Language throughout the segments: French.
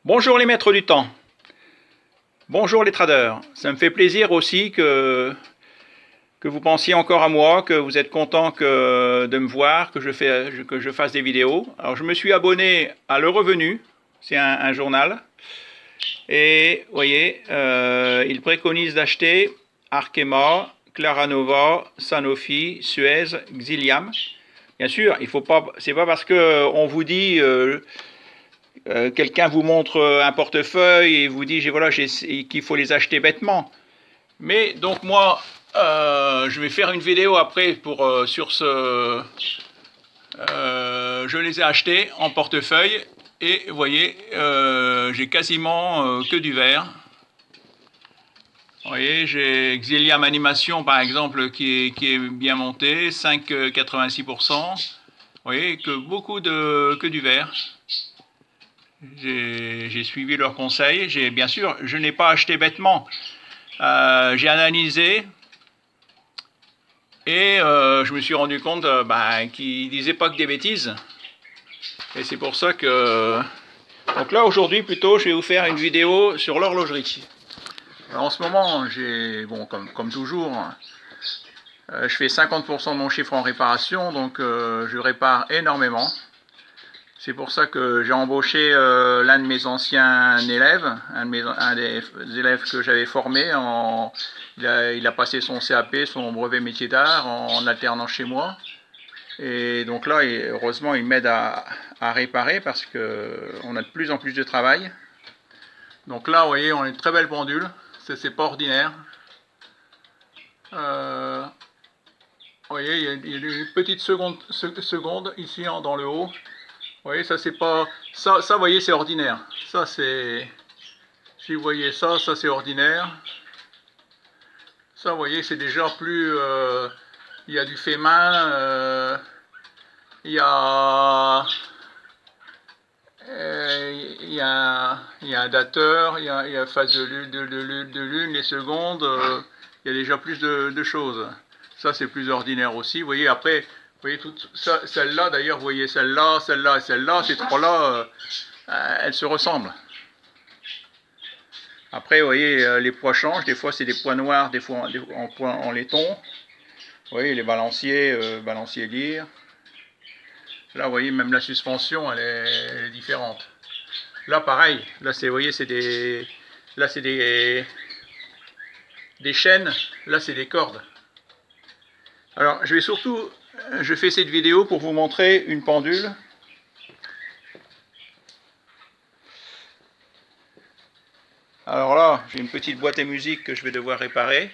Bonjour les maîtres du temps, bonjour les traders. Ça me fait plaisir aussi que vous pensiez encore à moi, que vous êtes content de me voir, que je fasse des vidéos. Alors je me suis abonné à Le Revenu, c'est un journal, et vous voyez, il préconise d'acheter Arkema, Claranova, Sanofi, Suez, Xilium. Bien sûr, il faut pas, c'est pas parce que on vous dit quelqu'un vous montre un portefeuille et vous dit voilà, qu'il faut les acheter bêtement. Mais donc moi, je vais faire une vidéo après sur ce. Je les ai achetés en portefeuille et vous voyez, j'ai quasiment que du vert. Vous voyez, j'ai Xilium Animation par exemple qui est bien monté, 5,86%. Vous voyez que que du vert. J'ai suivi leurs conseils. Bien sûr, je n'ai pas acheté bêtement. J'ai analysé et je me suis rendu compte qu'ils ne disaient pas que des bêtises. Et c'est pour ça que... Donc là, aujourd'hui, plutôt, je vais vous faire une vidéo sur l'horlogerie. En ce moment, bon, comme toujours, je fais 50% de mon chiffre en réparation, donc je répare énormément. C'est pour ça que j'ai embauché l'un de mes anciens élèves, un des élèves que j'avais formé. Il a passé son CAP, son brevet métier d'art, en alternant chez moi. Et donc là, heureusement, il m'aide à réparer parce qu'on a de plus en plus de travail. Donc là, vous voyez, on a une très belle pendule. C'est pas ordinaire. Vous voyez, il y a une petite seconde ici dans le haut. Vous voyez, ça c'est pas... Ça, vous voyez, c'est ordinaire. Ça c'est... Si vous voyez ça, ça c'est ordinaire. Ça, vous voyez, c'est déjà plus... il y a du fait main. Il y a... il y a un dateur, il y a phase de lune, les secondes. Il y a déjà plus de choses. Ça c'est plus ordinaire aussi. Vous voyez, après... Vous voyez, celle-là d'ailleurs, vous voyez celle-là, celle-là et celle-là, ces trois-là, elles se ressemblent. Après, vous voyez, les poids changent. Des fois, c'est des poids noirs, des fois en laiton. Vous voyez, les balanciers lyres. Là, vous voyez, même la suspension, elle est différente. Là, pareil. Là, vous voyez, c'est des... Là, c'est des chaînes. Là, c'est des cordes. Alors, je fais cette vidéo pour vous montrer une pendule. Alors là, j'ai une petite boîte à musique que je vais devoir réparer.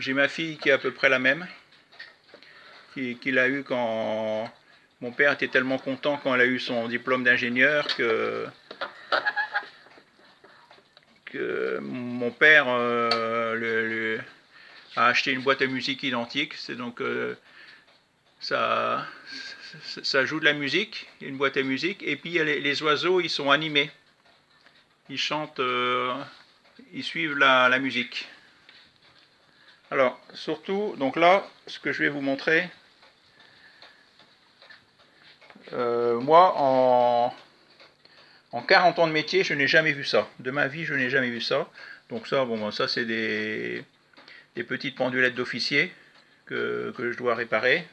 J'ai ma fille qui est à peu près la même, qui l'a eu quand mon père était tellement content quand elle a eu son diplôme d'ingénieur que mon père a acheté une boîte à musique identique. C'est donc ça, ça joue de la musique, une boîte à musique, et puis les oiseaux, ils sont animés. Ils chantent, ils suivent la musique. Alors, surtout, donc là, ce que je vais vous montrer, moi, en 40 ans de métier, je n'ai jamais vu ça. De ma vie, je n'ai jamais vu ça. Donc ça, bon, ça c'est des petites pendulettes d'officier que je dois réparer.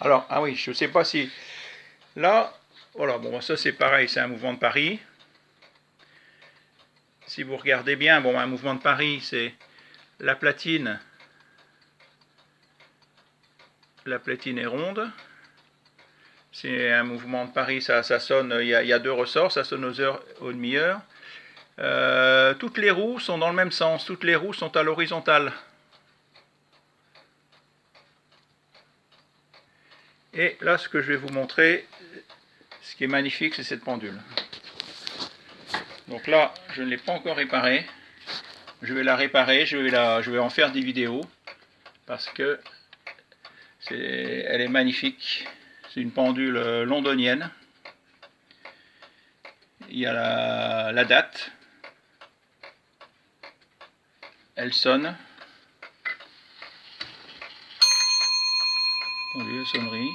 Alors, ah oui, je ne sais pas si... Là, voilà, bon, ça c'est pareil, c'est un mouvement de Paris. Si vous regardez bien, bon, un mouvement de Paris, c'est la platine. La platine est ronde. C'est un mouvement de Paris, ça sonne, il y a deux ressorts, ça sonne aux demi-heures. Toutes les roues sont dans le même sens, toutes les roues sont à l'horizontale. Et là, ce que je vais vous montrer, ce qui est magnifique, c'est cette pendule. Donc là, je ne l'ai pas encore réparée. Je vais la réparer, je vais en faire des vidéos, parce que elle est magnifique. C'est une pendule londonienne. Il y a la date. Elle sonne. Attendez, la sonnerie.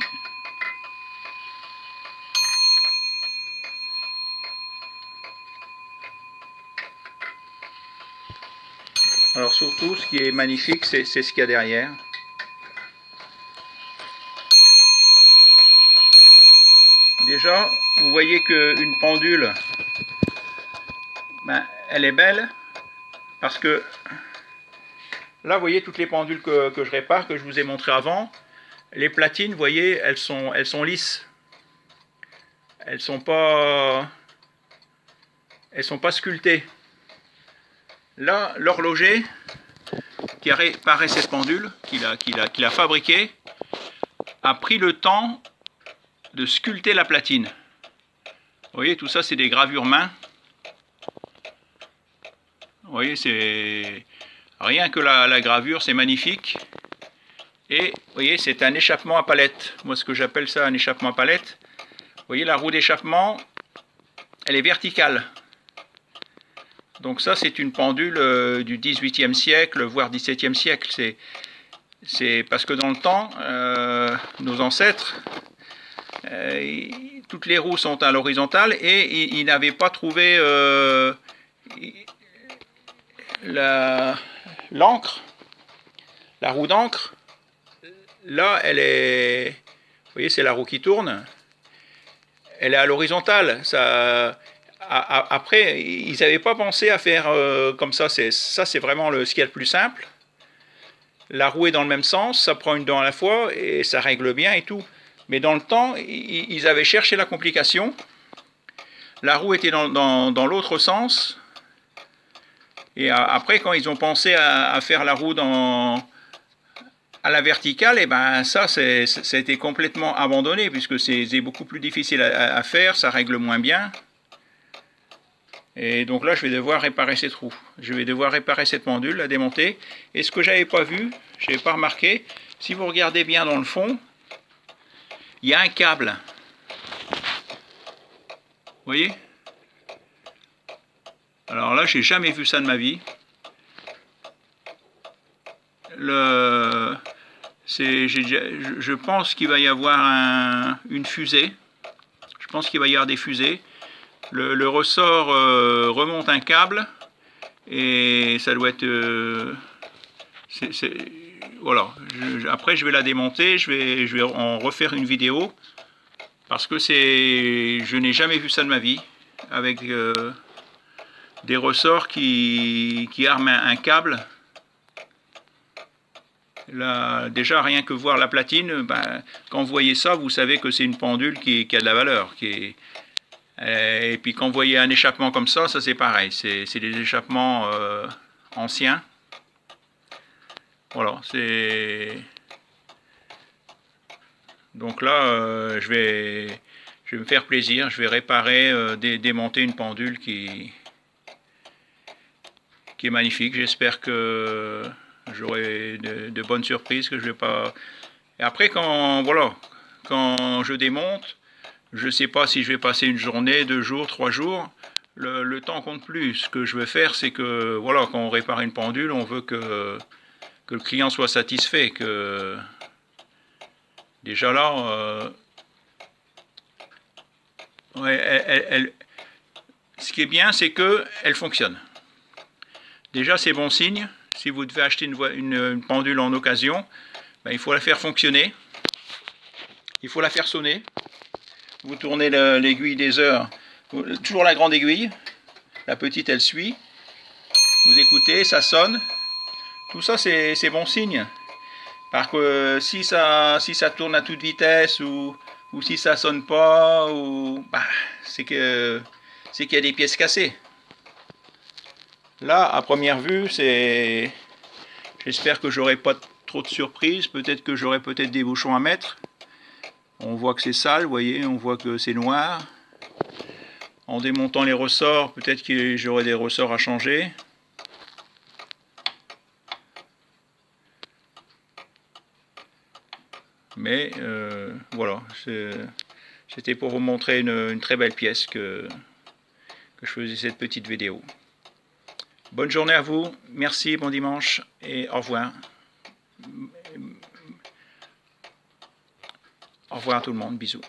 surtout, ce qui est magnifique, c'est ce qu'il y a derrière. Déjà, vous voyez qu'une pendule, ben, elle est belle, parce que là, vous voyez toutes les pendules que je répare, que je vous ai montré avant. Les platines, vous voyez, elles sont lisses. Elles sont pas sculptées. Là, l'horloger qui a réparé cette pendule, qu'il a fabriquée, a pris le temps de sculpter la platine. Vous voyez, tout ça, c'est des gravures main. Vous voyez, c'est rien que la gravure, c'est magnifique. Et vous voyez, c'est un échappement à palette. Moi, ce que j'appelle ça un échappement à palette. Vous voyez, la roue d'échappement, elle est verticale. Donc ça, c'est une pendule du XVIIIe siècle, voire XVIIe siècle. C'est parce que dans le temps, nos ancêtres, toutes les roues sont à l'horizontale et ils n'avaient pas trouvé l'encre, la roue d'encre. Là, elle est, vous voyez, c'est la roue qui tourne. Elle est à l'horizontale. Après, ils n'avaient pas pensé à faire comme ça. Ça, c'est vraiment ce qu'il y a de plus simple. La roue est dans le même sens, ça prend une dent à la fois et ça règle bien et tout. Mais dans le temps, ils avaient cherché la complication. La roue était dans l'autre sens. Et après, quand ils ont pensé à faire la roue à la verticale, et ben ça a été complètement abandonné puisque c'est beaucoup plus difficile à faire, ça règle moins bien. Et donc là, je vais devoir réparer cette roue. Je vais devoir réparer cette pendule, la démonter. Et ce que j'avais pas vu, je n'avais pas remarqué, si vous regardez bien dans le fond, il y a un câble. Vous voyez? Alors là, j'ai jamais vu ça de ma vie. Je pense qu'il va y avoir une fusée. Je pense qu'il va y avoir des fusées. Le ressort remonte un câble et ça doit être... voilà. Après, je vais la démonter, je vais en refaire une vidéo parce que je n'ai jamais vu ça de ma vie avec des ressorts qui arment un câble. Là, déjà, rien que voir la platine, ben, quand vous voyez ça, vous savez que c'est une pendule qui a de la valeur, et puis quand vous voyez un échappement comme ça c'est pareil, c'est des échappements anciens. Voilà, donc là, je vais me faire plaisir, je vais réparer, démonter une pendule qui est magnifique. J'espère que j'aurai de bonnes surprises, que je vais pas... Et après, quand je démonte, je ne sais pas si je vais passer une journée, 2 jours, 3 jours. Le temps compte plus. Ce que je veux faire, c'est que voilà, quand on répare une pendule, on veut que le client soit satisfait. Que déjà là, ouais, ce qui est bien, c'est qu'elle fonctionne. Déjà, c'est bon signe. Si vous devez acheter une pendule en occasion, ben, il faut la faire fonctionner. Il faut la faire sonner. Vous tournez l'aiguille des heures, toujours la grande aiguille, la petite elle suit, vous écoutez, ça sonne, tout ça c'est bon signe. Parce que si ça tourne à toute vitesse ou si ça sonne pas, bah, c'est qu'il y a des pièces cassées. Là, à première vue, j'espère que j'aurai pas trop de surprises, peut-être que j'aurai des bouchons à mettre. On voit que c'est sale, vous voyez, on voit que c'est noir. En démontant les ressorts, peut-être que j'aurai des ressorts à changer. Mais voilà, c'était pour vous montrer une très belle pièce que je faisais cette petite vidéo. Bonne journée à vous, merci, bon dimanche et au revoir. Au revoir à tout le monde, bisous.